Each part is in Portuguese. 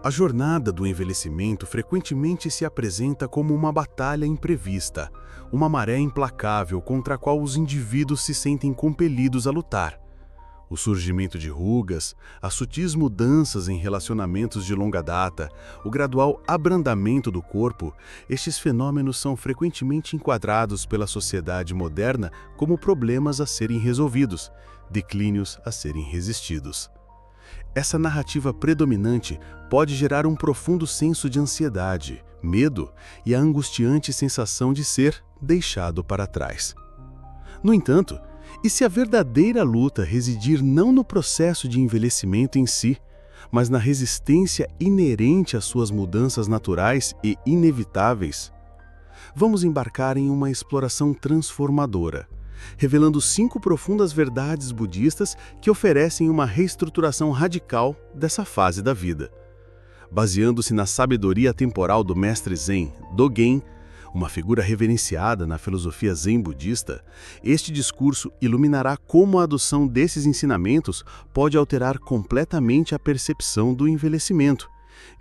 A jornada do envelhecimento frequentemente se apresenta como uma batalha imprevista, uma maré implacável contra a qual os indivíduos se sentem compelidos a lutar. O surgimento de rugas, as sutis mudanças em relacionamentos de longa data, o gradual abrandamento do corpo, estes fenômenos são frequentemente enquadrados pela sociedade moderna como problemas a serem resolvidos, declínios a serem resistidos. Essa narrativa predominante pode gerar um profundo senso de ansiedade, medo e a angustiante sensação de ser deixado para trás. No entanto, e se a verdadeira luta residir não no processo de envelhecimento em si, mas na resistência inerente às suas mudanças naturais e inevitáveis? Vamos embarcar em uma exploração transformadora, revelando 5 profundas verdades budistas que oferecem uma reestruturação radical dessa fase da vida. Baseando-se na sabedoria temporal do mestre Zen, Dogen, uma figura reverenciada na filosofia zen budista, este discurso iluminará como a adoção desses ensinamentos pode alterar completamente a percepção do envelhecimento,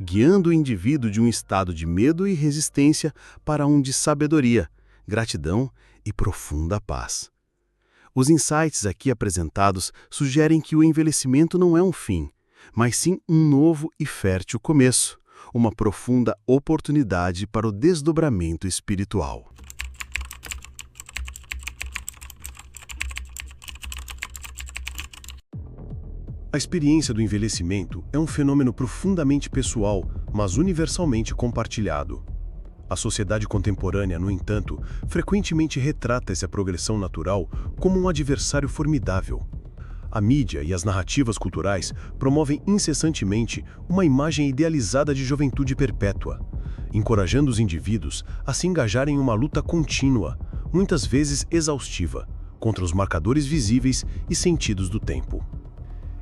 guiando o indivíduo de um estado de medo e resistência para um de sabedoria, gratidão e profunda paz. Os insights aqui apresentados sugerem que o envelhecimento não é um fim, mas sim um novo e fértil começo, uma profunda oportunidade para o desdobramento espiritual. A experiência do envelhecimento é um fenômeno profundamente pessoal, mas universalmente compartilhado. A sociedade contemporânea, no entanto, frequentemente retrata essa progressão natural como um adversário formidável. A mídia e as narrativas culturais promovem incessantemente uma imagem idealizada de juventude perpétua, encorajando os indivíduos a se engajarem em uma luta contínua, muitas vezes exaustiva, contra os marcadores visíveis e sentidos do tempo.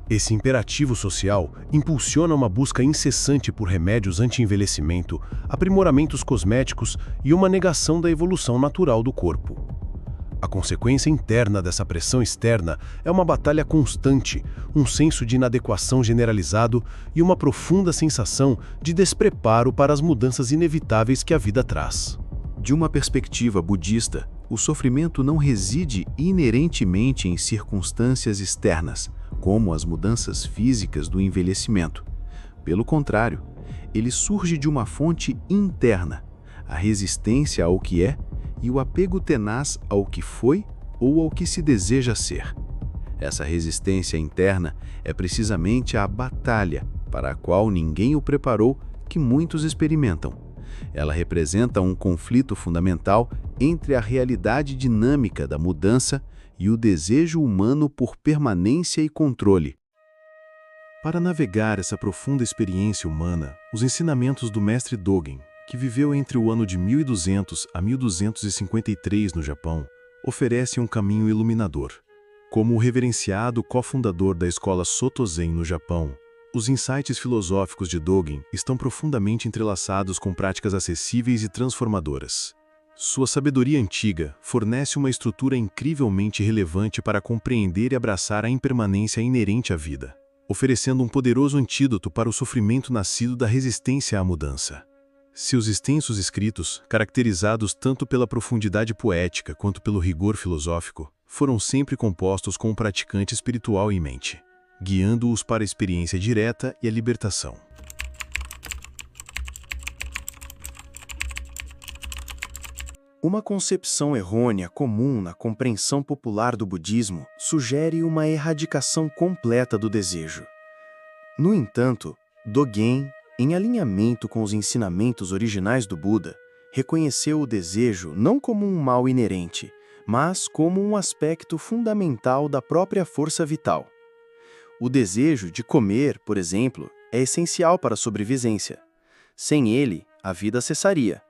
Esse imperativo social impulsiona uma busca incessante por remédios anti-envelhecimento, aprimoramentos cosméticos e uma negação da evolução natural do corpo. A consequência interna dessa pressão externa é uma batalha constante, um senso de inadequação generalizado e uma profunda sensação de despreparo para as mudanças inevitáveis que a vida traz. De uma perspectiva budista, o sofrimento não reside inerentemente em circunstâncias externas, como as mudanças físicas do envelhecimento. Pelo contrário, ele surge de uma fonte interna, a resistência ao que é e o apego tenaz ao que foi ou ao que se deseja ser. Essa resistência interna é precisamente a batalha para a qual ninguém o preparou que muitos experimentam. Ela representa um conflito fundamental entre a realidade dinâmica da mudança e o desejo humano por permanência e controle. Para navegar essa profunda experiência humana, os ensinamentos do mestre Dogen, que viveu entre o ano de 1200 a 1253 no Japão, oferecem um caminho iluminador. Como o reverenciado cofundador da escola Soto Zen no Japão, os insights filosóficos de Dogen estão profundamente entrelaçados com práticas acessíveis e transformadoras. Sua sabedoria antiga fornece uma estrutura incrivelmente relevante para compreender e abraçar a impermanência inerente à vida, oferecendo um poderoso antídoto para o sofrimento nascido da resistência à mudança. Seus extensos escritos, caracterizados tanto pela profundidade poética quanto pelo rigor filosófico, foram sempre compostos com um praticante espiritual em mente, guiando-os para a experiência direta e a libertação. Uma concepção errônea comum na compreensão popular do budismo sugere uma erradicação completa do desejo. No entanto, Dogen, em alinhamento com os ensinamentos originais do Buda, reconheceu o desejo não como um mal inerente, mas como um aspecto fundamental da própria força vital. O desejo de comer, por exemplo, é essencial para a sobrevivência. Sem ele, a vida cessaria.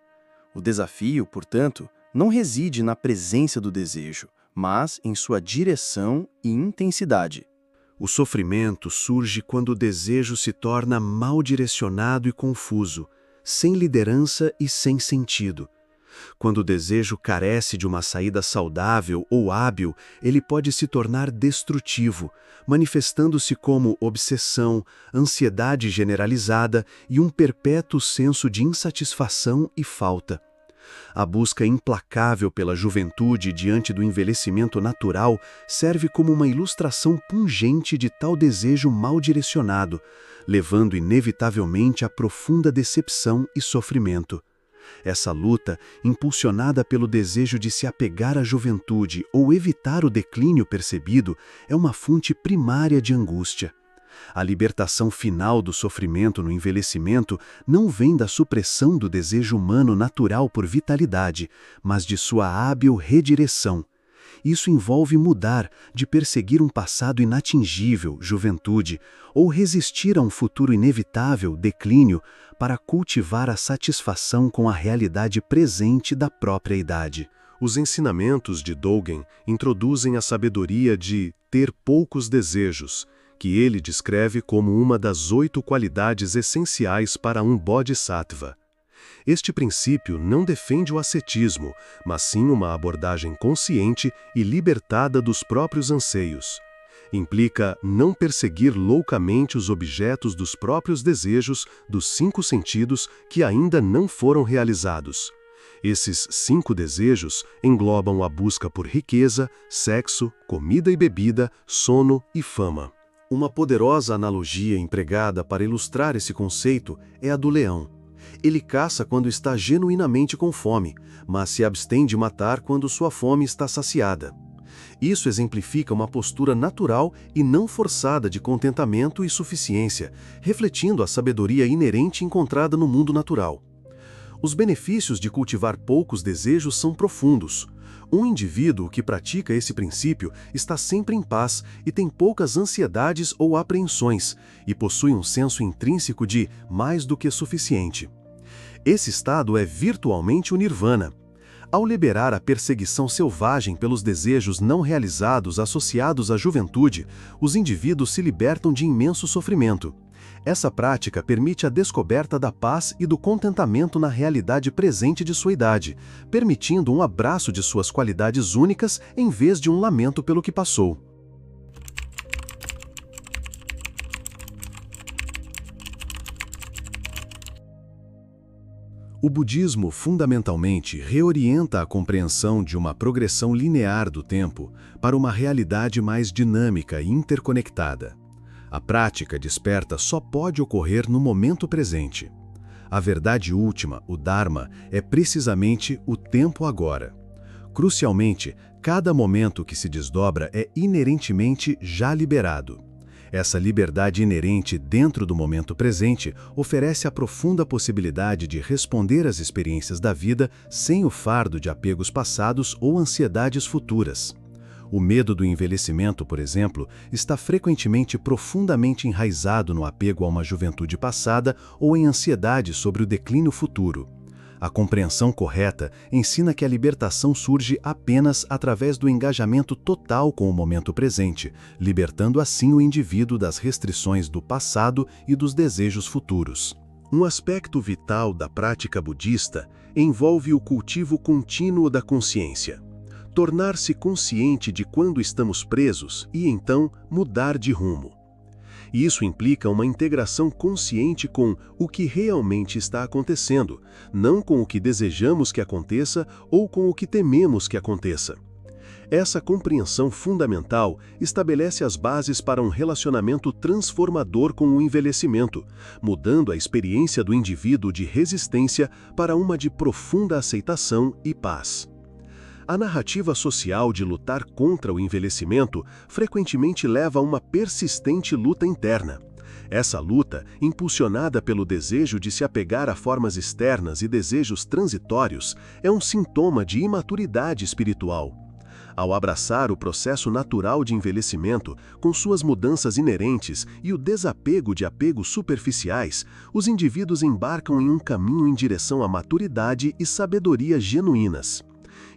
O desafio, portanto, não reside na presença do desejo, mas em sua direção e intensidade. O sofrimento surge quando o desejo se torna mal direcionado e confuso, sem liderança e sem sentido. Quando o desejo carece de uma saída saudável ou hábil, ele pode se tornar destrutivo, manifestando-se como obsessão, ansiedade generalizada e um perpétuo senso de insatisfação e falta. A busca implacável pela juventude diante do envelhecimento natural serve como uma ilustração pungente de tal desejo mal direcionado, levando inevitavelmente a profunda decepção e sofrimento. Essa luta, impulsionada pelo desejo de se apegar à juventude ou evitar o declínio percebido, é uma fonte primária de angústia. A libertação final do sofrimento no envelhecimento não vem da supressão do desejo humano natural por vitalidade, mas de sua hábil redireção. Isso envolve mudar de perseguir um passado inatingível, juventude, ou resistir a um futuro inevitável, declínio, para cultivar a satisfação com a realidade presente da própria idade. Os ensinamentos de Dogen introduzem a sabedoria de ter poucos desejos, que ele descreve como uma das 8 qualidades essenciais para um bodhisattva. Este princípio não defende o ascetismo, mas sim uma abordagem consciente e libertada dos próprios anseios. Implica não perseguir loucamente os objetos dos próprios desejos dos 5 sentidos que ainda não foram realizados. Esses 5 desejos englobam a busca por riqueza, sexo, comida e bebida, sono e fama. Uma poderosa analogia empregada para ilustrar esse conceito é a do leão. Ele caça quando está genuinamente com fome, mas se abstém de matar quando sua fome está saciada. Isso exemplifica uma postura natural e não forçada de contentamento e suficiência, refletindo a sabedoria inerente encontrada no mundo natural. Os benefícios de cultivar poucos desejos são profundos. Um indivíduo que pratica esse princípio está sempre em paz e tem poucas ansiedades ou apreensões, e possui um senso intrínseco de mais do que suficiente. Esse estado é virtualmente o nirvana. Ao liberar a perseguição selvagem pelos desejos não realizados associados à juventude, os indivíduos se libertam de imenso sofrimento. Essa prática permite a descoberta da paz e do contentamento na realidade presente de sua idade, permitindo um abraço de suas qualidades únicas em vez de um lamento pelo que passou. O budismo fundamentalmente reorienta a compreensão de uma progressão linear do tempo para uma realidade mais dinâmica e interconectada. A prática desperta só pode ocorrer no momento presente. A verdade última, o Dharma, é precisamente o tempo agora. Crucialmente, cada momento que se desdobra é inerentemente já liberado. Essa liberdade inerente dentro do momento presente oferece a profunda possibilidade de responder às experiências da vida sem o fardo de apegos passados ou ansiedades futuras. O medo do envelhecimento, por exemplo, está frequentemente profundamente enraizado no apego a uma juventude passada ou em ansiedade sobre o declínio futuro. A compreensão correta ensina que a libertação surge apenas através do engajamento total com o momento presente, libertando assim o indivíduo das restrições do passado e dos desejos futuros. Um aspecto vital da prática budista envolve o cultivo contínuo da consciência. Tornar-se consciente de quando estamos presos e, então, mudar de rumo. Isso implica uma integração consciente com o que realmente está acontecendo, não com o que desejamos que aconteça ou com o que tememos que aconteça. Essa compreensão fundamental estabelece as bases para um relacionamento transformador com o envelhecimento, mudando a experiência do indivíduo de resistência para uma de profunda aceitação e paz. A narrativa social de lutar contra o envelhecimento frequentemente leva a uma persistente luta interna. Essa luta, impulsionada pelo desejo de se apegar a formas externas e desejos transitórios, é um sintoma de imaturidade espiritual. Ao abraçar o processo natural de envelhecimento, com suas mudanças inerentes e o desapego de apegos superficiais, os indivíduos embarcam em um caminho em direção à maturidade e sabedoria genuínas.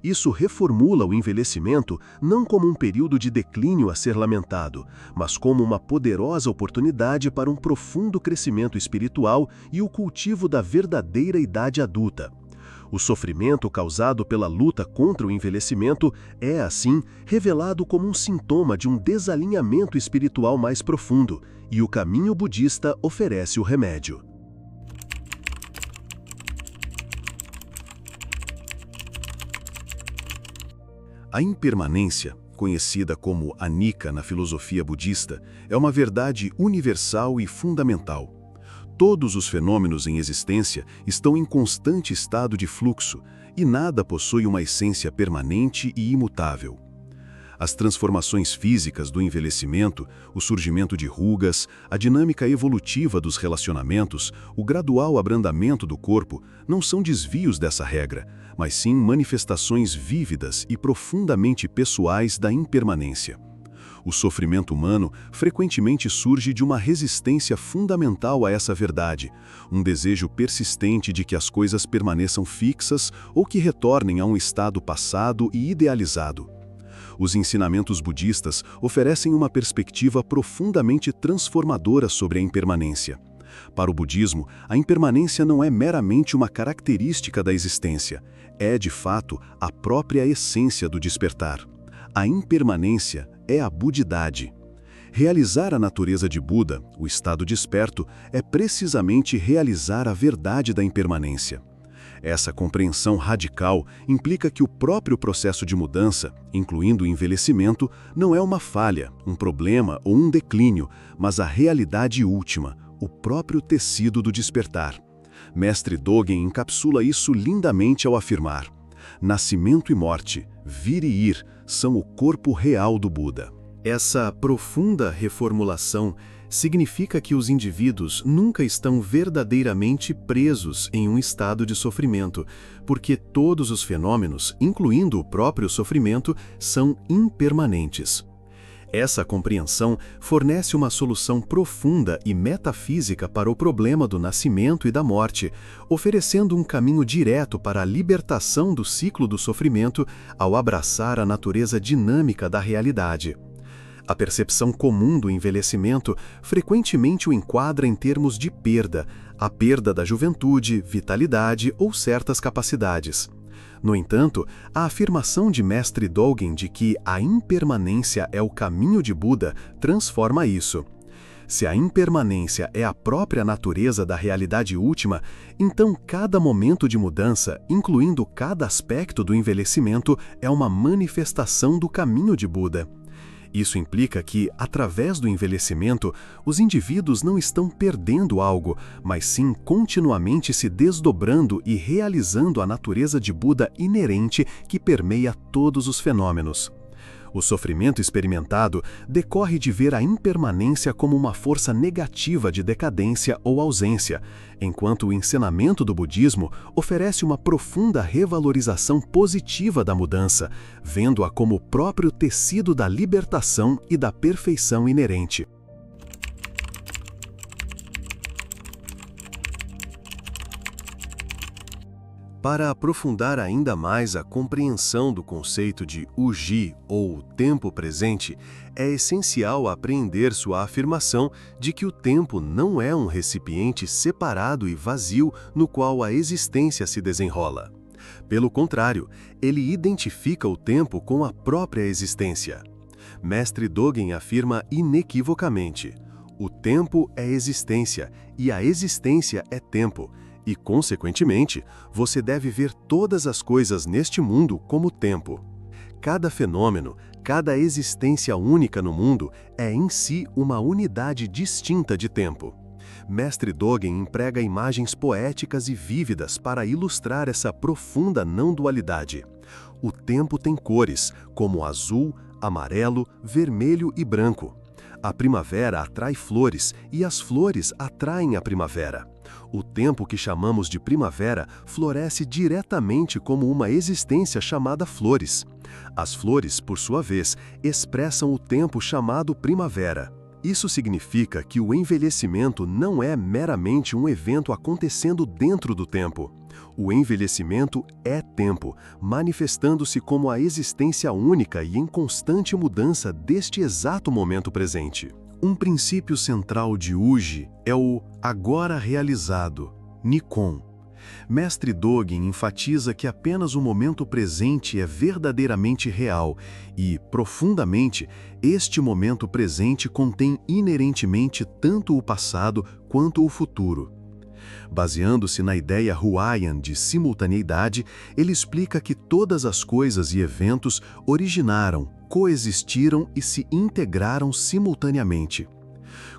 Isso reformula o envelhecimento não como um período de declínio a ser lamentado, mas como uma poderosa oportunidade para um profundo crescimento espiritual e o cultivo da verdadeira idade adulta. O sofrimento causado pela luta contra o envelhecimento é, assim, revelado como um sintoma de um desalinhamento espiritual mais profundo, e o caminho budista oferece o remédio. A impermanência, conhecida como anicca na filosofia budista, é uma verdade universal e fundamental. Todos os fenômenos em existência estão em constante estado de fluxo, e nada possui uma essência permanente e imutável. As transformações físicas do envelhecimento, o surgimento de rugas, a dinâmica evolutiva dos relacionamentos, o gradual abrandamento do corpo, não são desvios dessa regra, mas sim manifestações vívidas e profundamente pessoais da impermanência. O sofrimento humano frequentemente surge de uma resistência fundamental a essa verdade, um desejo persistente de que as coisas permaneçam fixas ou que retornem a um estado passado e idealizado. Os ensinamentos budistas oferecem uma perspectiva profundamente transformadora sobre a impermanência. Para o budismo, a impermanência não é meramente uma característica da existência, é, de fato, a própria essência do despertar. A impermanência é a budidade. Realizar a natureza de Buda, o estado desperto, é precisamente realizar a verdade da impermanência. Essa compreensão radical implica que o próprio processo de mudança, incluindo o envelhecimento, não é uma falha, um problema ou um declínio, mas a realidade última, o próprio tecido do despertar. Mestre Dogen encapsula isso lindamente ao afirmar: nascimento e morte, vir e ir, são o corpo real do Buda. Essa profunda reformulação significa que os indivíduos nunca estão verdadeiramente presos em um estado de sofrimento, porque todos os fenômenos, incluindo o próprio sofrimento, são impermanentes. Essa compreensão fornece uma solução profunda e metafísica para o problema do nascimento e da morte, oferecendo um caminho direto para a libertação do ciclo do sofrimento ao abraçar a natureza dinâmica da realidade. A percepção comum do envelhecimento frequentemente o enquadra em termos de perda, a perda da juventude, vitalidade ou certas capacidades. No entanto, a afirmação de Mestre Dogen de que a impermanência é o caminho de Buda transforma isso. Se a impermanência é a própria natureza da realidade última, então cada momento de mudança, incluindo cada aspecto do envelhecimento, é uma manifestação do caminho de Buda. Isso implica que, através do envelhecimento, os indivíduos não estão perdendo algo, mas sim continuamente se desdobrando e realizando a natureza de Buda inerente que permeia todos os fenômenos. O sofrimento experimentado decorre de ver a impermanência como uma força negativa de decadência ou ausência, enquanto o ensinamento do budismo oferece uma profunda revalorização positiva da mudança, vendo-a como o próprio tecido da libertação e da perfeição inerente. Para aprofundar ainda mais a compreensão do conceito de Uji, ou tempo presente, é essencial apreender sua afirmação de que o tempo não é um recipiente separado e vazio no qual a existência se desenrola. Pelo contrário, ele identifica o tempo com a própria existência. Mestre Dogen afirma inequivocamente: o tempo é existência e a existência é tempo. E, consequentemente, você deve ver todas as coisas neste mundo como tempo. Cada fenômeno, cada existência única no mundo é em si uma unidade distinta de tempo. Mestre Dogen emprega imagens poéticas e vívidas para ilustrar essa profunda não-dualidade. O tempo tem cores, como azul, amarelo, vermelho e branco. A primavera atrai flores e as flores atraem a primavera. O tempo que chamamos de primavera floresce diretamente como uma existência chamada flores. As flores, por sua vez, expressam o tempo chamado primavera. Isso significa que o envelhecimento não é meramente um evento acontecendo dentro do tempo. O envelhecimento é tempo, manifestando-se como a existência única e em constante mudança deste exato momento presente. Um princípio central de Uji é o agora realizado, Nikon. Mestre Dogen enfatiza que apenas o momento presente é verdadeiramente real e, profundamente, este momento presente contém inerentemente tanto o passado quanto o futuro. Baseando-se na ideia Huayan de simultaneidade, ele explica que todas as coisas e eventos originaram, coexistiram e se integraram simultaneamente.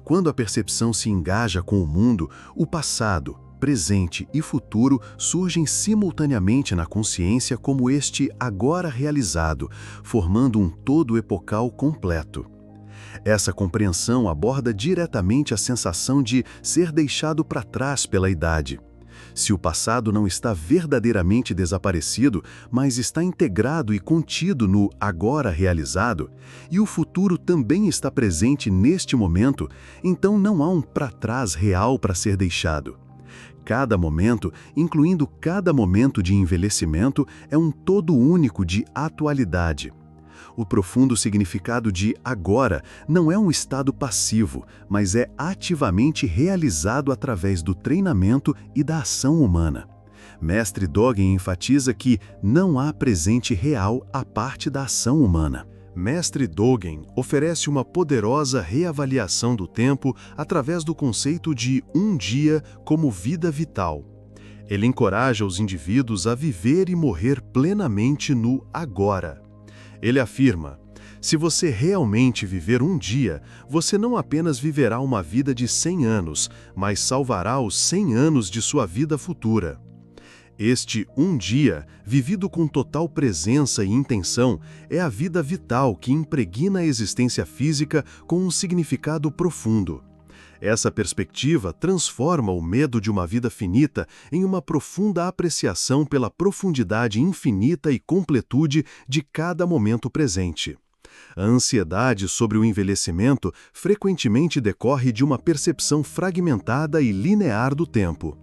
Quando a percepção se engaja com o mundo, o passado, presente e futuro surgem simultaneamente na consciência como este agora realizado, formando um todo epocal completo. Essa compreensão aborda diretamente a sensação de ser deixado para trás pela idade. Se o passado não está verdadeiramente desaparecido, mas está integrado e contido no agora realizado, e o futuro também está presente neste momento, então não há um para trás real para ser deixado. Cada momento, incluindo cada momento de envelhecimento, é um todo único de atualidade. O profundo significado de agora não é um estado passivo, mas é ativamente realizado através do treinamento e da ação humana. Mestre Dogen enfatiza que não há presente real à parte da ação humana. Mestre Dogen oferece uma poderosa reavaliação do tempo através do conceito de um dia como vida vital. Ele encoraja os indivíduos a viver e morrer plenamente no agora. Ele afirma: se você realmente viver um dia, você não apenas viverá uma vida de 100 anos, mas salvará os 100 anos de sua vida futura. Este um dia, vivido com total presença e intenção, é a vida vital que impregna a existência física com um significado profundo. Essa perspectiva transforma o medo de uma vida finita em uma profunda apreciação pela profundidade infinita e completude de cada momento presente. A ansiedade sobre o envelhecimento frequentemente decorre de uma percepção fragmentada e linear do tempo.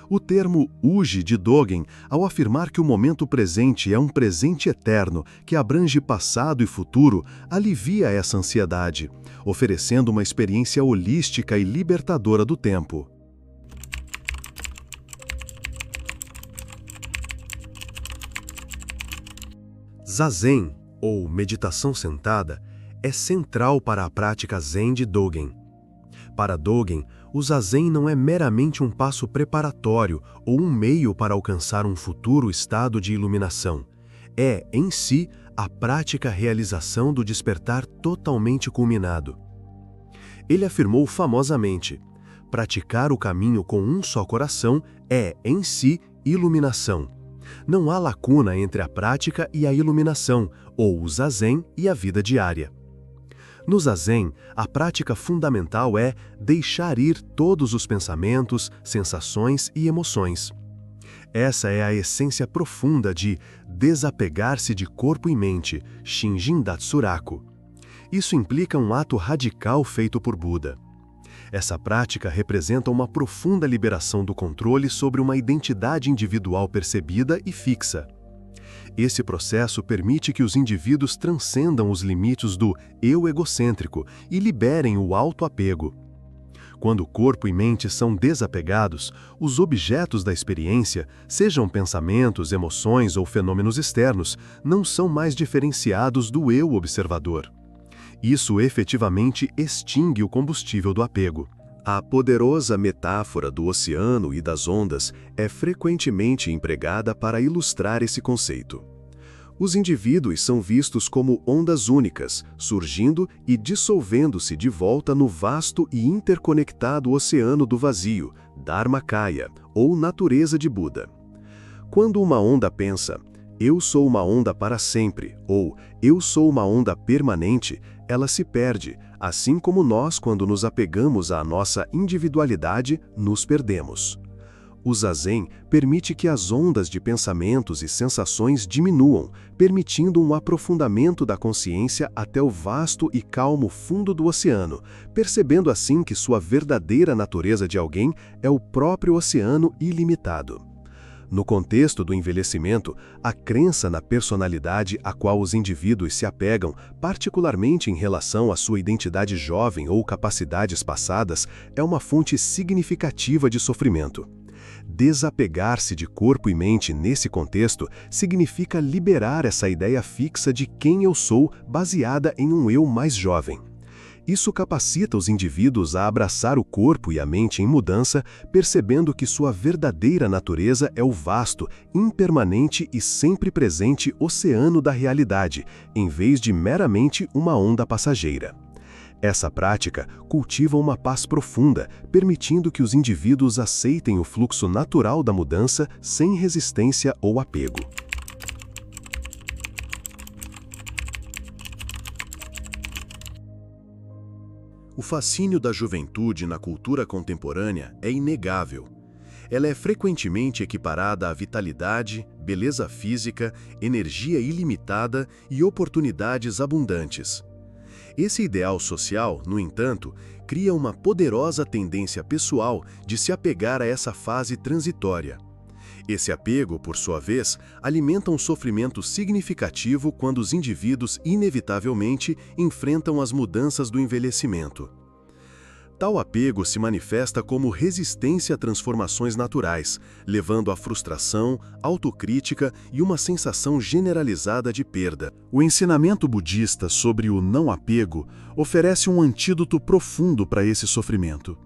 O termo Uji de Dogen, ao afirmar que o momento presente é um presente eterno que abrange passado e futuro, alivia essa ansiedade, oferecendo uma experiência holística e libertadora do tempo. Zazen, ou meditação sentada, é central para a prática Zen de Dogen. Para Dogen, o Zazen não é meramente um passo preparatório ou um meio para alcançar um futuro estado de iluminação. É, em si, a prática realização do despertar totalmente culminado. Ele afirmou famosamente: praticar o caminho com um só coração é, em si, iluminação. Não há lacuna entre a prática e a iluminação, ou o Zazen e a vida diária. No Zazen, a prática fundamental é deixar ir todos os pensamentos, sensações e emoções. Essa é a essência profunda de desapegar-se de corpo e mente, Shinjin Datsuraku. Isso implica um ato radical feito por Buda. Essa prática representa uma profunda liberação do controle sobre uma identidade individual percebida e fixa. Esse processo permite que os indivíduos transcendam os limites do eu egocêntrico e liberem o autoapego. Quando corpo e mente são desapegados, os objetos da experiência, sejam pensamentos, emoções ou fenômenos externos, não são mais diferenciados do eu observador. Isso efetivamente extingue o combustível do apego. A poderosa metáfora do oceano e das ondas é frequentemente empregada para ilustrar esse conceito. Os indivíduos são vistos como ondas únicas, surgindo e dissolvendo-se de volta no vasto e interconectado oceano do vazio, Dharmakaya, ou natureza de Buda. Quando uma onda pensa, eu sou uma onda para sempre, ou eu sou uma onda permanente, ela se perde, assim como nós, quando nos apegamos à nossa individualidade, nos perdemos. O Zazen permite que as ondas de pensamentos e sensações diminuam, permitindo um aprofundamento da consciência até o vasto e calmo fundo do oceano, percebendo assim que sua verdadeira natureza de alguém é o próprio oceano ilimitado. No contexto do envelhecimento, a crença na personalidade a qual os indivíduos se apegam, particularmente em relação à sua identidade jovem ou capacidades passadas, é uma fonte significativa de sofrimento. Desapegar-se de corpo e mente nesse contexto significa liberar essa ideia fixa de quem eu sou baseada em um eu mais jovem. Isso capacita os indivíduos a abraçar o corpo e a mente em mudança, percebendo que sua verdadeira natureza é o vasto, impermanente e sempre presente oceano da realidade, em vez de meramente uma onda passageira. Essa prática cultiva uma paz profunda, permitindo que os indivíduos aceitem o fluxo natural da mudança sem resistência ou apego. O fascínio da juventude na cultura contemporânea é inegável. Ela é frequentemente equiparada à vitalidade, beleza física, energia ilimitada e oportunidades abundantes. Esse ideal social, no entanto, cria uma poderosa tendência pessoal de se apegar a essa fase transitória. Esse apego, por sua vez, alimenta um sofrimento significativo quando os indivíduos inevitavelmente enfrentam as mudanças do envelhecimento. Tal apego se manifesta como resistência a transformações naturais, levando à frustração, autocrítica e uma sensação generalizada de perda. O ensinamento budista sobre o não apego oferece um antídoto profundo para esse sofrimento.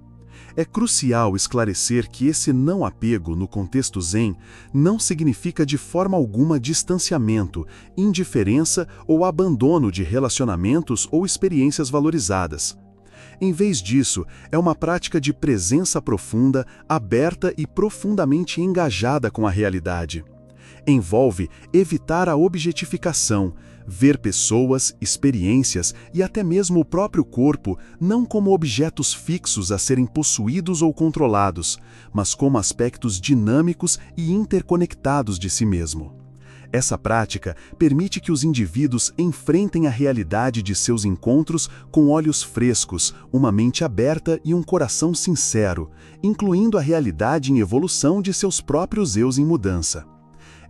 É crucial esclarecer que esse não apego, no contexto Zen, não significa de forma alguma distanciamento, indiferença ou abandono de relacionamentos ou experiências valorizadas. Em vez disso, é uma prática de presença profunda, aberta e profundamente engajada com a realidade. Envolve evitar a objetificação, ver pessoas, experiências e até mesmo o próprio corpo não como objetos fixos a serem possuídos ou controlados, mas como aspectos dinâmicos e interconectados de si mesmo. Essa prática permite que os indivíduos enfrentem a realidade de seus encontros com olhos frescos, uma mente aberta e um coração sincero, incluindo a realidade em evolução de seus próprios eus em mudança.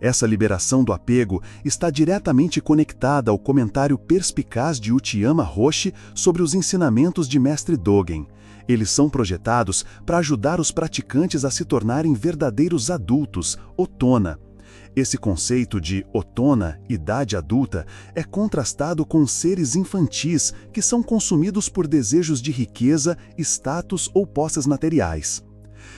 Essa liberação do apego está diretamente conectada ao comentário perspicaz de Uchiyama Roshi sobre os ensinamentos de Mestre Dogen. Eles são projetados para ajudar os praticantes a se tornarem verdadeiros adultos, Otona. Esse conceito de Otona, idade adulta, é contrastado com seres infantis que são consumidos por desejos de riqueza, status ou posses materiais.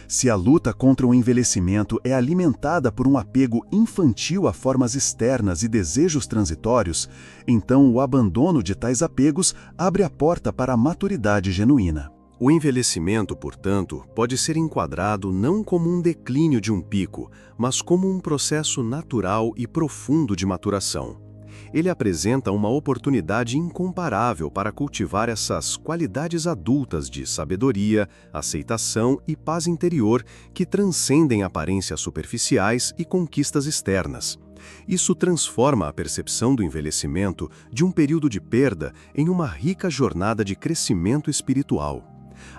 Se a luta contra o envelhecimento é alimentada por um apego infantil a formas externas e desejos transitórios, então o abandono de tais apegos abre a porta para a maturidade genuína. O envelhecimento, portanto, pode ser enquadrado não como um declínio de um pico, mas como um processo natural e profundo de maturação. Ele apresenta uma oportunidade incomparável para cultivar essas qualidades adultas de sabedoria, aceitação e paz interior que transcendem aparências superficiais e conquistas externas. Isso transforma a percepção do envelhecimento de um período de perda em uma rica jornada de crescimento espiritual.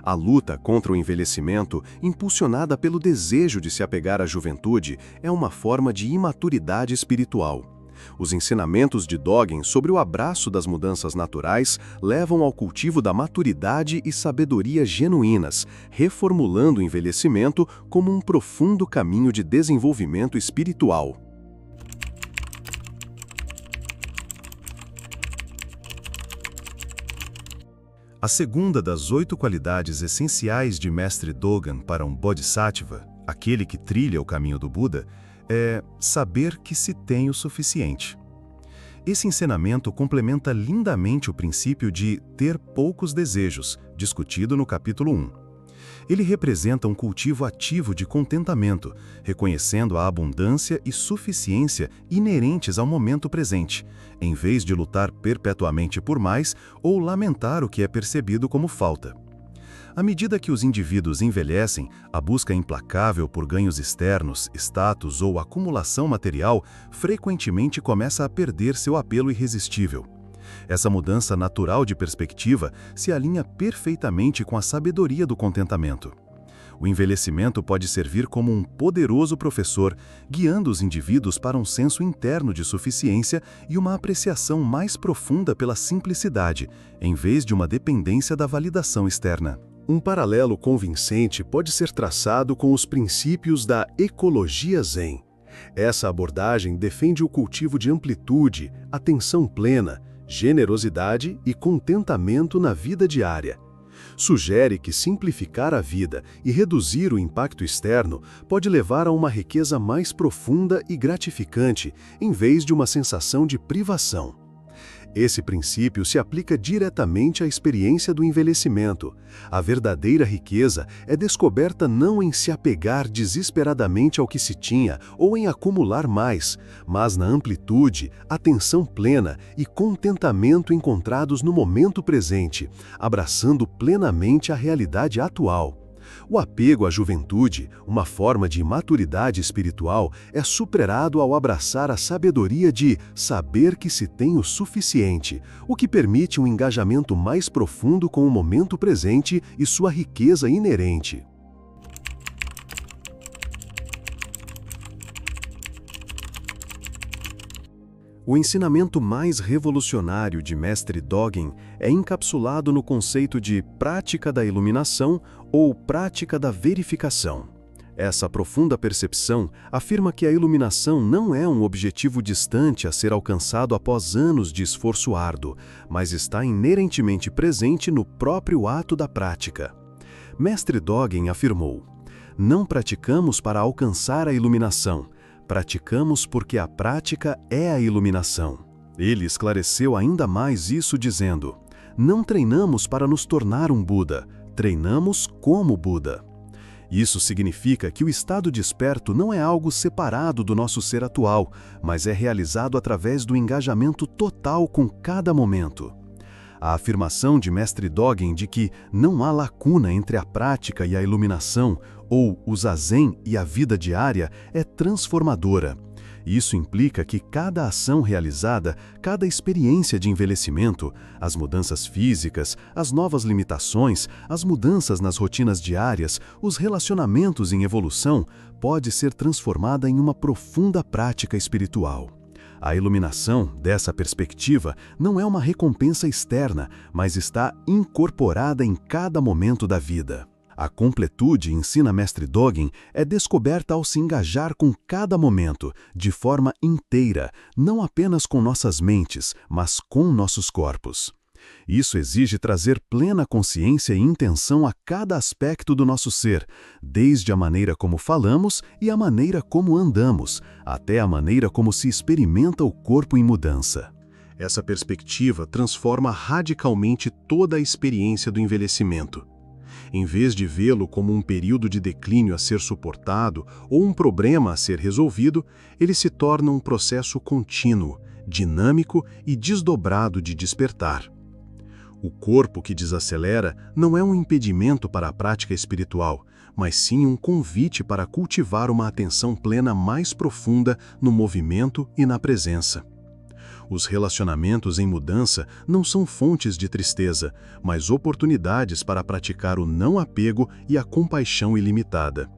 A luta contra o envelhecimento, impulsionada pelo desejo de se apegar à juventude, é uma forma de imaturidade espiritual. Os ensinamentos de Dogen sobre o abraço das mudanças naturais levam ao cultivo da maturidade e sabedoria genuínas, reformulando o envelhecimento como um profundo caminho de desenvolvimento espiritual. A segunda das 8 qualidades essenciais de Mestre Dogen para um Bodhisattva, aquele que trilha o caminho do Buda, é saber que se tem o suficiente. Esse ensinamento complementa lindamente o princípio de ter poucos desejos, discutido no capítulo 1. Ele representa um cultivo ativo de contentamento, reconhecendo a abundância e suficiência inerentes ao momento presente, em vez de lutar perpetuamente por mais ou lamentar o que é percebido como falta. À medida que os indivíduos envelhecem, a busca implacável por ganhos externos, status ou acumulação material frequentemente começa a perder seu apelo irresistível. Essa mudança natural de perspectiva se alinha perfeitamente com a sabedoria do contentamento. O envelhecimento pode servir como um poderoso professor, guiando os indivíduos para um senso interno de suficiência e uma apreciação mais profunda pela simplicidade, em vez de uma dependência da validação externa. Um paralelo convincente pode ser traçado com os princípios da ecologia Zen. Essa abordagem defende o cultivo de amplitude, atenção plena, generosidade e contentamento na vida diária. Sugere que simplificar a vida e reduzir o impacto externo pode levar a uma riqueza mais profunda e gratificante, em vez de uma sensação de privação. Esse princípio se aplica diretamente à experiência do envelhecimento. A verdadeira riqueza é descoberta não em se apegar desesperadamente ao que se tinha ou em acumular mais, mas na amplitude, atenção plena e contentamento encontrados no momento presente, abraçando plenamente a realidade atual. O apego à juventude, uma forma de imaturidade espiritual, é superado ao abraçar a sabedoria de saber que se tem o suficiente, o que permite um engajamento mais profundo com o momento presente e sua riqueza inerente. O ensinamento mais revolucionário de Mestre Dogen é encapsulado no conceito de prática da iluminação ou prática da verificação. Essa profunda percepção afirma que a iluminação não é um objetivo distante a ser alcançado após anos de esforço árduo, mas está inerentemente presente no próprio ato da prática. Mestre Dogen afirmou: "Não praticamos para alcançar a iluminação, praticamos porque a prática é a iluminação." Ele esclareceu ainda mais isso dizendo: "Não treinamos para nos tornar um Buda, treinamos como Buda." Isso significa que o estado desperto não é algo separado do nosso ser atual, mas é realizado através do engajamento total com cada momento. A afirmação de Mestre Dogen de que não há lacuna entre a prática e a iluminação, ou o zazen e a vida diária, é transformadora. Isso implica que cada ação realizada, cada experiência de envelhecimento, as mudanças físicas, as novas limitações, as mudanças nas rotinas diárias, os relacionamentos em evolução, pode ser transformada em uma profunda prática espiritual. A iluminação, dessa perspectiva, não é uma recompensa externa, mas está incorporada em cada momento da vida. A completude, ensina Mestre Dogen, é descoberta ao se engajar com cada momento, de forma inteira, não apenas com nossas mentes, mas com nossos corpos. Isso exige trazer plena consciência e intenção a cada aspecto do nosso ser, desde a maneira como falamos e a maneira como andamos, até a maneira como se experimenta o corpo em mudança. Essa perspectiva transforma radicalmente toda a experiência do envelhecimento. Em vez de vê-lo como um período de declínio a ser suportado ou um problema a ser resolvido, ele se torna um processo contínuo, dinâmico e desdobrado de despertar. O corpo que desacelera não é um impedimento para a prática espiritual, mas sim um convite para cultivar uma atenção plena mais profunda no movimento e na presença. Os relacionamentos em mudança não são fontes de tristeza, mas oportunidades para praticar o não apego e a compaixão ilimitada.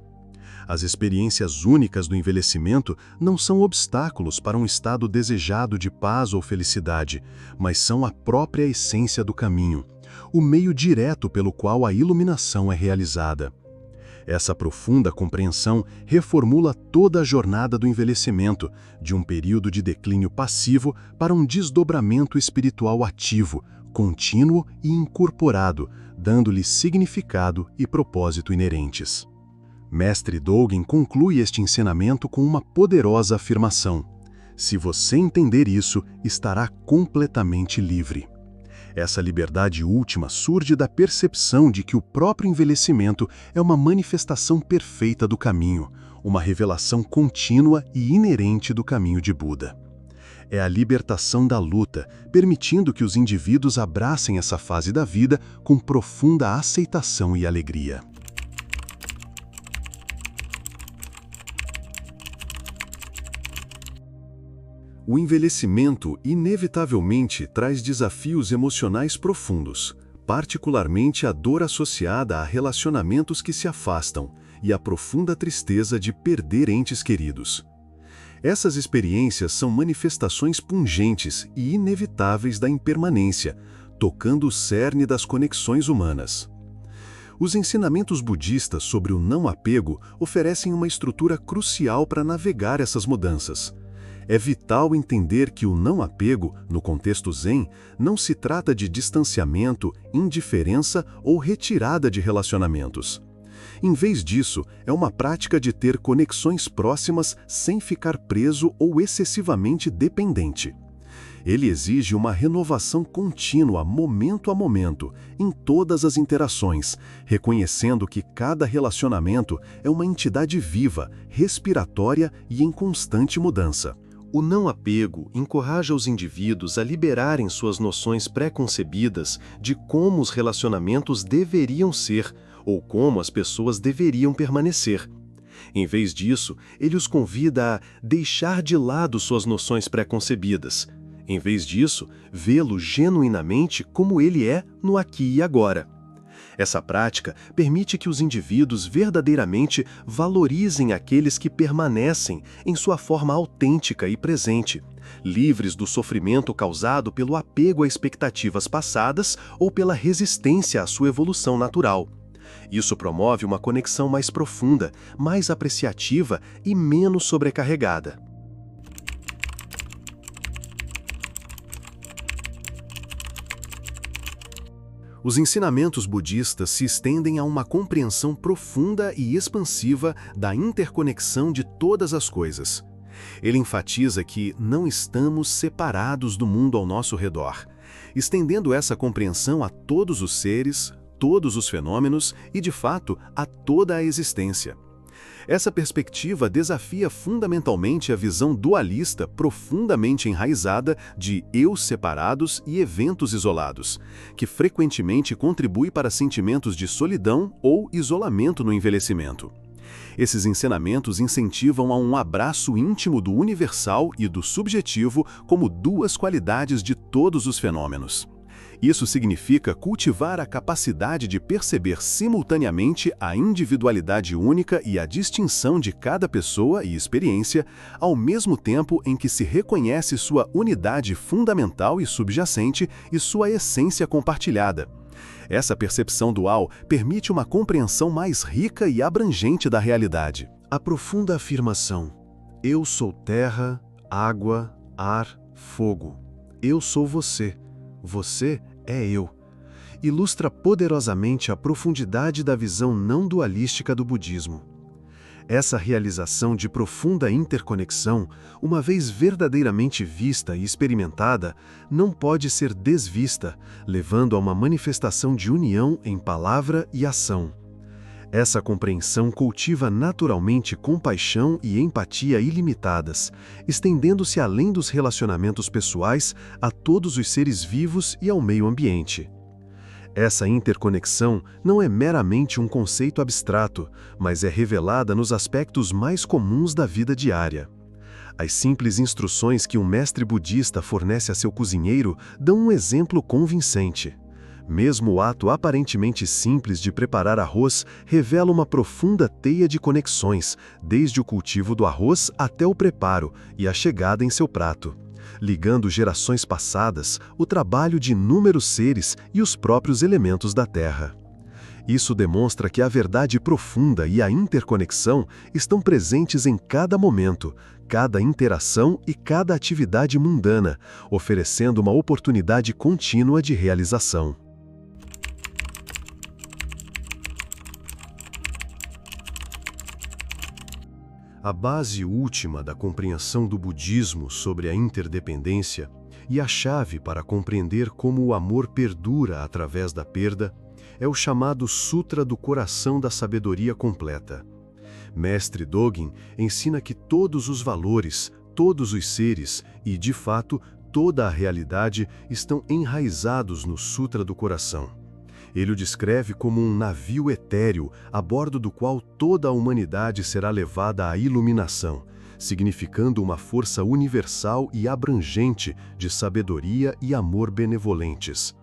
As experiências únicas do envelhecimento não são obstáculos para um estado desejado de paz ou felicidade, mas são a própria essência do caminho, o meio direto pelo qual a iluminação é realizada. Essa profunda compreensão reformula toda a jornada do envelhecimento, de um período de declínio passivo para um desdobramento espiritual ativo, contínuo e incorporado, dando-lhe significado e propósito inerentes. Mestre Dogen conclui este ensinamento com uma poderosa afirmação: "Se você entender isso, estará completamente livre." Essa liberdade última surge da percepção de que o próprio envelhecimento é uma manifestação perfeita do caminho, uma revelação contínua e inerente do caminho de Buda. É a libertação da luta, permitindo que os indivíduos abracem essa fase da vida com profunda aceitação e alegria. O envelhecimento inevitavelmente traz desafios emocionais profundos, particularmente a dor associada a relacionamentos que se afastam e a profunda tristeza de perder entes queridos. Essas experiências são manifestações pungentes e inevitáveis da impermanência, tocando o cerne das conexões humanas. Os ensinamentos budistas sobre o não apego oferecem uma estrutura crucial para navegar essas mudanças. É vital entender que o não apego, no contexto Zen, não se trata de distanciamento, indiferença ou retirada de relacionamentos. Em vez disso, é uma prática de ter conexões próximas sem ficar preso ou excessivamente dependente. Ele exige uma renovação contínua, momento a momento, em todas as interações, reconhecendo que cada relacionamento é uma entidade viva, respiratória e em constante mudança. O não apego encoraja os indivíduos a liberarem suas noções pré-concebidas de como os relacionamentos deveriam ser ou como as pessoas deveriam permanecer. Em vez disso, ele os convida a deixar de lado suas noções pré-concebidas. Em vez disso, vê-lo genuinamente como ele é no aqui e agora. Essa prática permite que os indivíduos verdadeiramente valorizem aqueles que permanecem em sua forma autêntica e presente, livres do sofrimento causado pelo apego a expectativas passadas ou pela resistência à sua evolução natural. Isso promove uma conexão mais profunda, mais apreciativa e menos sobrecarregada. Os ensinamentos budistas se estendem a uma compreensão profunda e expansiva da interconexão de todas as coisas. Ele enfatiza que não estamos separados do mundo ao nosso redor, estendendo essa compreensão a todos os seres, todos os fenômenos e, de fato, a toda a existência. Essa perspectiva desafia fundamentalmente a visão dualista profundamente enraizada de eus separados e eventos isolados, que frequentemente contribui para sentimentos de solidão ou isolamento no envelhecimento. Esses ensinamentos incentivam a um abraço íntimo do universal e do subjetivo como duas qualidades de todos os fenômenos. Isso significa cultivar a capacidade de perceber simultaneamente a individualidade única e a distinção de cada pessoa e experiência, ao mesmo tempo em que se reconhece sua unidade fundamental e subjacente e sua essência compartilhada. Essa percepção dual permite uma compreensão mais rica e abrangente da realidade. A profunda afirmação: eu sou terra, água, ar, fogo. Eu sou você. Você é eu. Ilustra poderosamente a profundidade da visão não dualística do budismo. Essa realização de profunda interconexão, uma vez verdadeiramente vista e experimentada, não pode ser desvista, levando a uma manifestação de união em palavra e ação. Essa compreensão cultiva naturalmente compaixão e empatia ilimitadas, estendendo-se além dos relacionamentos pessoais a todos os seres vivos e ao meio ambiente. Essa interconexão não é meramente um conceito abstrato, mas é revelada nos aspectos mais comuns da vida diária. As simples instruções que um mestre budista fornece a seu cozinheiro dão um exemplo convincente. Mesmo o ato aparentemente simples de preparar arroz revela uma profunda teia de conexões, desde o cultivo do arroz até o preparo e a chegada em seu prato, ligando gerações passadas, o trabalho de inúmeros seres e os próprios elementos da terra. Isso demonstra que a verdade profunda e a interconexão estão presentes em cada momento, cada interação e cada atividade mundana, oferecendo uma oportunidade contínua de realização. A base última da compreensão do budismo sobre a interdependência e a chave para compreender como o amor perdura através da perda é o chamado Sutra do Coração da Sabedoria Completa. Mestre Dogen ensina que todos os valores, todos os seres e, de fato, toda a realidade estão enraizados no Sutra do Coração. Ele o descreve como um navio etéreo, a bordo do qual toda a humanidade será levada à iluminação, significando uma força universal e abrangente de sabedoria e amor benevolentes.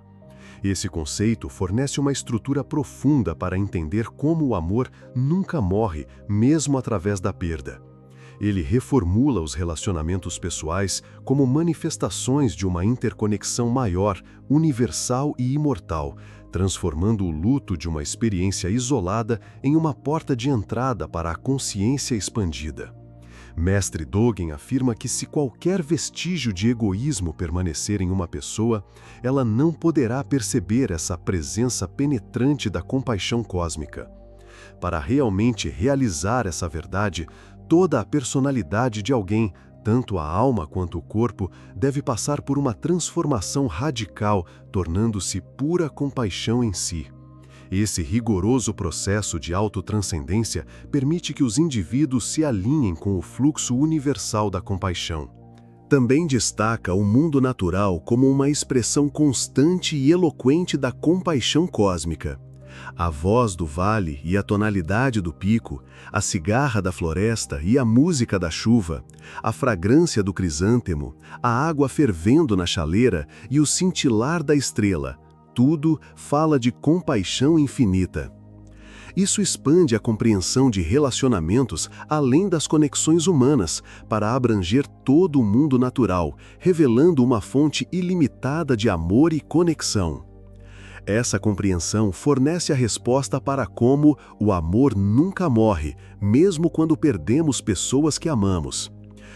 Esse conceito fornece uma estrutura profunda para entender como o amor nunca morre, mesmo através da perda. Ele reformula os relacionamentos pessoais como manifestações de uma interconexão maior, universal e imortal, transformando o luto de uma experiência isolada em uma porta de entrada para a consciência expandida. Mestre Dogen afirma que se qualquer vestígio de egoísmo permanecer em uma pessoa, ela não poderá perceber essa presença penetrante da compaixão cósmica. Para realmente realizar essa verdade, toda a personalidade de alguém, tanto a alma quanto o corpo, deve passar por uma transformação radical, tornando-se pura compaixão em si. Esse rigoroso processo de autotranscendência permite que os indivíduos se alinhem com o fluxo universal da compaixão. Também destaca o mundo natural como uma expressão constante e eloquente da compaixão cósmica. A voz do vale e a tonalidade do pico, a cigarra da floresta e a música da chuva, a fragrância do crisântemo, a água fervendo na chaleira e o cintilar da estrela, tudo fala de compaixão infinita. Isso expande a compreensão de relacionamentos além das conexões humanas, para abranger todo o mundo natural, revelando uma fonte ilimitada de amor e conexão. Essa compreensão fornece a resposta para como o amor nunca morre, mesmo quando perdemos pessoas que amamos.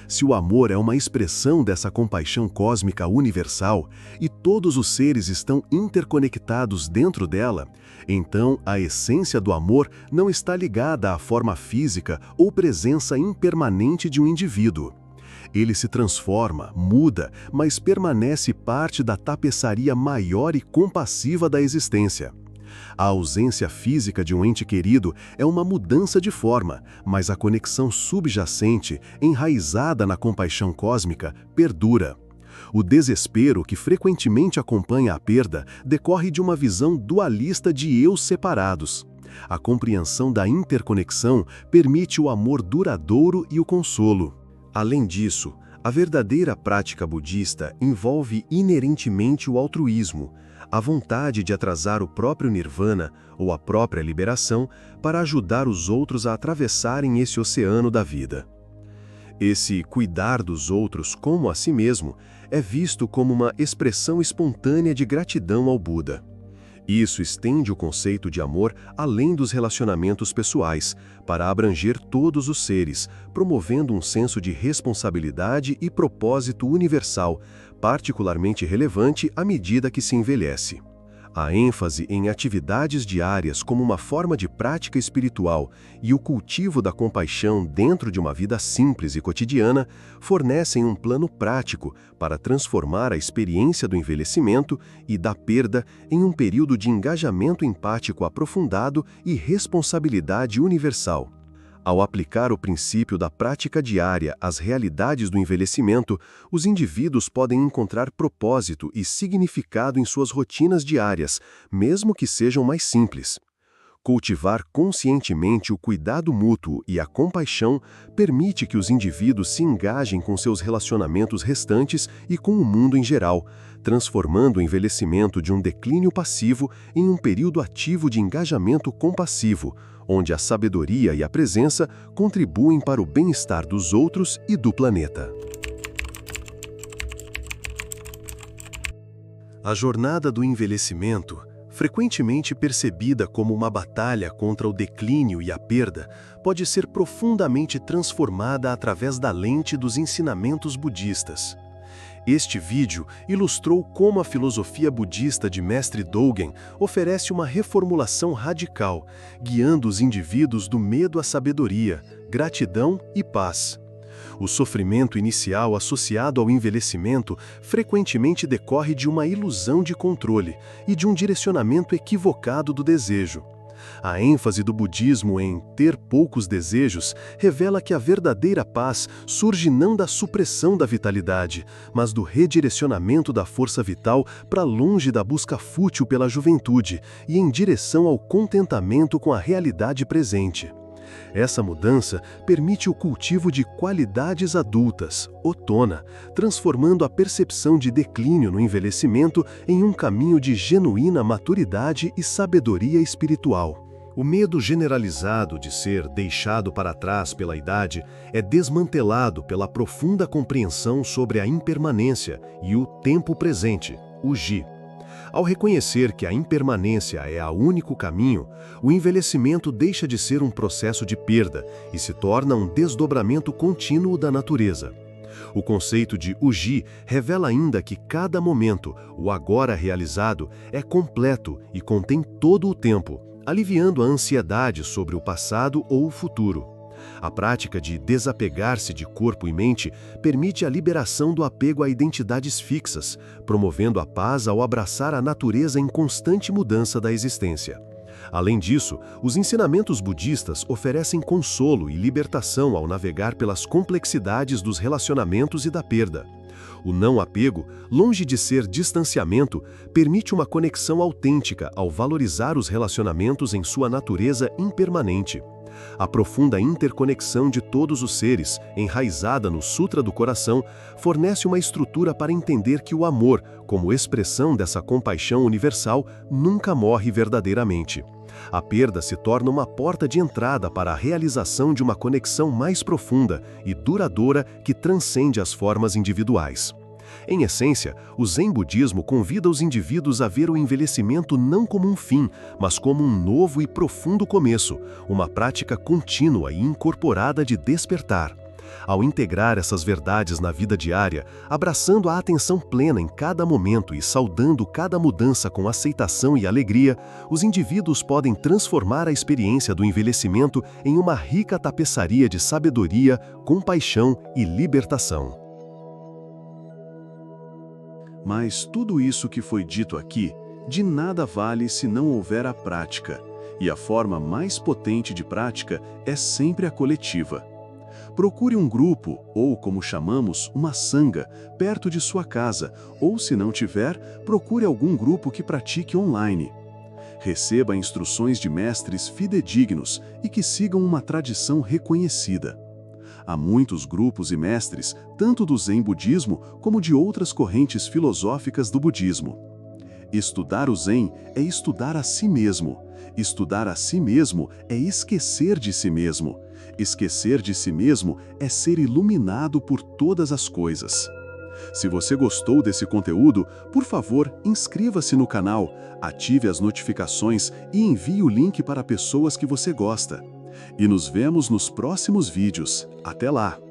Se o amor é uma expressão dessa compaixão cósmica universal e todos os seres estão interconectados dentro dela, então a essência do amor não está ligada à forma física ou presença impermanente de um indivíduo. Ele se transforma, muda, mas permanece parte da tapeçaria maior e compassiva da existência. A ausência física de um ente querido é uma mudança de forma, mas a conexão subjacente, enraizada na compaixão cósmica, perdura. O desespero que frequentemente acompanha a perda decorre de uma visão dualista de eus separados. A compreensão da interconexão permite o amor duradouro e o consolo. Além disso, a verdadeira prática budista envolve inerentemente o altruísmo, a vontade de atrasar o próprio nirvana ou a própria liberação para ajudar os outros a atravessarem esse oceano da vida. Esse cuidar dos outros como a si mesmo é visto como uma expressão espontânea de gratidão ao Buda. Isso estende o conceito de amor além dos relacionamentos pessoais, para abranger todos os seres, promovendo um senso de responsabilidade e propósito universal, particularmente relevante à medida que se envelhece. A ênfase em atividades diárias como uma forma de prática espiritual e o cultivo da compaixão dentro de uma vida simples e cotidiana fornecem um plano prático para transformar a experiência do envelhecimento e da perda em um período de engajamento empático aprofundado e responsabilidade universal. Ao aplicar o princípio da prática diária às realidades do envelhecimento, os indivíduos podem encontrar propósito e significado em suas rotinas diárias, mesmo que sejam mais simples. Cultivar conscientemente o cuidado mútuo e a compaixão permite que os indivíduos se engajem com seus relacionamentos restantes e com o mundo em geral, transformando o envelhecimento de um declínio passivo em um período ativo de engajamento compassivo, onde a sabedoria e a presença contribuem para o bem-estar dos outros e do planeta. A jornada do envelhecimento, frequentemente percebida como uma batalha contra o declínio e a perda, pode ser profundamente transformada através da lente dos ensinamentos budistas. Este vídeo ilustrou como a filosofia budista de Mestre Dogen oferece uma reformulação radical, guiando os indivíduos do medo à sabedoria, gratidão e paz. O sofrimento inicial associado ao envelhecimento frequentemente decorre de uma ilusão de controle e de um direcionamento equivocado do desejo. A ênfase do budismo em ter poucos desejos revela que a verdadeira paz surge não da supressão da vitalidade, mas do redirecionamento da força vital para longe da busca fútil pela juventude e em direção ao contentamento com a realidade presente. Essa mudança permite o cultivo de qualidades adultas, otona, transformando a percepção de declínio no envelhecimento em um caminho de genuína maturidade e sabedoria espiritual. O medo generalizado de ser deixado para trás pela idade é desmantelado pela profunda compreensão sobre a impermanência e o tempo presente, o Ji. Ao reconhecer que a impermanência é o único caminho, o envelhecimento deixa de ser um processo de perda e se torna um desdobramento contínuo da natureza. O conceito de Uji revela ainda que cada momento, o agora realizado, é completo e contém todo o tempo, aliviando a ansiedade sobre o passado ou o futuro. A prática de desapegar-se de corpo e mente permite a liberação do apego a identidades fixas, promovendo a paz ao abraçar a natureza em constante mudança da existência. Além disso, os ensinamentos budistas oferecem consolo e libertação ao navegar pelas complexidades dos relacionamentos e da perda. O não-apego, longe de ser distanciamento, permite uma conexão autêntica ao valorizar os relacionamentos em sua natureza impermanente. A profunda interconexão de todos os seres, enraizada no Sutra do Coração, fornece uma estrutura para entender que o amor, como expressão dessa compaixão universal, nunca morre verdadeiramente. A perda se torna uma porta de entrada para a realização de uma conexão mais profunda e duradoura que transcende as formas individuais. Em essência, o Zen Budismo convida os indivíduos a ver o envelhecimento não como um fim, mas como um novo e profundo começo, uma prática contínua e incorporada de despertar. Ao integrar essas verdades na vida diária, abraçando a atenção plena em cada momento e saudando cada mudança com aceitação e alegria, os indivíduos podem transformar a experiência do envelhecimento em uma rica tapeçaria de sabedoria, compaixão e libertação. Mas tudo isso que foi dito aqui, de nada vale se não houver a prática, e a forma mais potente de prática é sempre a coletiva. Procure um grupo, ou como chamamos, uma sangha, perto de sua casa, ou se não tiver, procure algum grupo que pratique online. Receba instruções de mestres fidedignos e que sigam uma tradição reconhecida. Há muitos grupos e mestres, tanto do Zen Budismo como de outras correntes filosóficas do budismo. Estudar o Zen é estudar a si mesmo. Estudar a si mesmo é esquecer de si mesmo. Esquecer de si mesmo é ser iluminado por todas as coisas. Se você gostou desse conteúdo, por favor, inscreva-se no canal, ative as notificações e envie o link para pessoas que você gosta. E nos vemos nos próximos vídeos. Até lá!